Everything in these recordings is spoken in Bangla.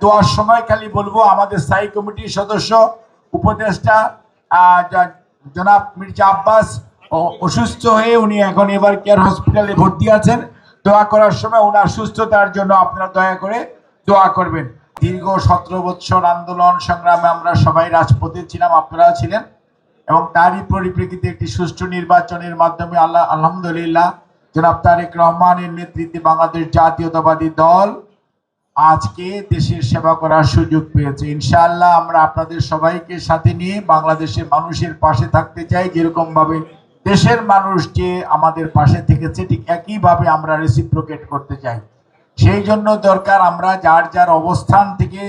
দোয়ার সময় খালি বলবো আমাদের স্থায়ী কমিটির সদস্য উপদেষ্টা জনাব মির্জা আব্বাস অসুস্থ হয়ে উনি এখন এবার কেয়ার হসপিটালে ভর্তি আছেন। দোয়া করার সময় ওনার সুস্থতার জন্য আপনারা দয়া করে দোয়া করবেন। দীর্ঘ 17 বছর আন্দোলন সংগ্রামে আমরা সবাই রাজপথে ছিলাম, আপনারা ছিলেন, এবং তারই পরিপ্রেক্ষিতে একটি সুষ্ঠু নির্বাচনের মাধ্যমে আলহামদুলিল্লাহ জনাব তারেক রহমানের নেতৃত্বে বাংলাদেশ জাতীয়তাবাদী দল আজকে দেশের সেবা করার সুযোগ পেয়েছে। ইনশাআল্লাহ আমরা আপনাদের সবাইকে সাথে নিয়ে বাংলাদেশের মানুষের পাশে থাকতে চাই। যেরকম ভাবে দেশের মানুষ যে আমাদের পাশে থেকেছে, ঠিক একইভাবে আমরা রেসিপ্রোকেট করতে চাই। সেই জন্য দরকার আমরা যার যার অবস্থান থেকে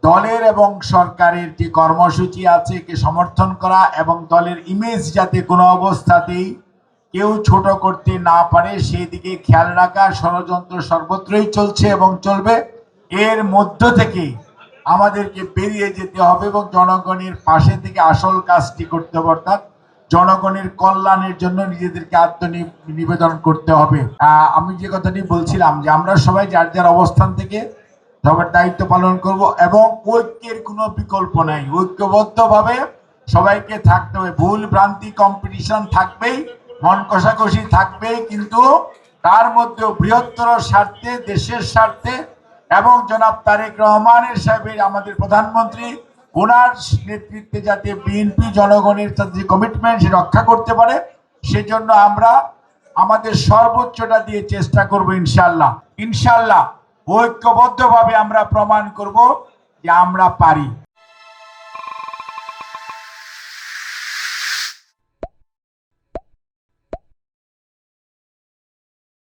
দলের এবং সরকারের যে কর্মসূচি আছে কে সমর্থন করা, এবং দলের ইমেজ যাতে কোনো অবস্থাতেই কেউ ছোট করতে না পারে সেই দিকে খেয়াল রাখা। ষড়যন্ত্র সর্বত্রই চলছে এবং চলবে। এর মধ্য থেকে আমাদেরকে বেরিয়ে যেতে হবে এবং জনগণের পাশে থেকে আসল কাজটি করতে হবে, অর্থাৎ জনগণের কল্যাণের জন্য নিজেদেরকে আত্মনিবেদন করতে হবে। আমি যে কথাটি বলছিলাম যে আমরা সবাই যার যার অবস্থান থেকে সবার দায়িত্ব পালন করব, এবং ঐক্যের কোনো বিকল্প নাই। ঐক্যবদ্ধভাবে সবাইকে থাকতে হবে। ভুল ভ্রান্তি কম্পিটিশন থাকবেই, মন কষাকষি থাকবে, কিন্তু তার মধ্যে বৃহত্তর স্বার্থে, দেশের স্বার্থে, এবং জনাব তারেক রহমানের সাহেবের আমাদের প্রধানমন্ত্রী ওনার নেতৃত্বে যাতে বিএনপি জনগণের সাথে যে কমিটমেন্ট সে রক্ষা করতে পারে, সেজন্য আমরা আমাদের সর্বোচ্চটা দিয়ে চেষ্টা করব। ইনশাআল্লাহ ঐক্যবদ্ধভাবে আমরা প্রমাণ করব যে আমরা পারি।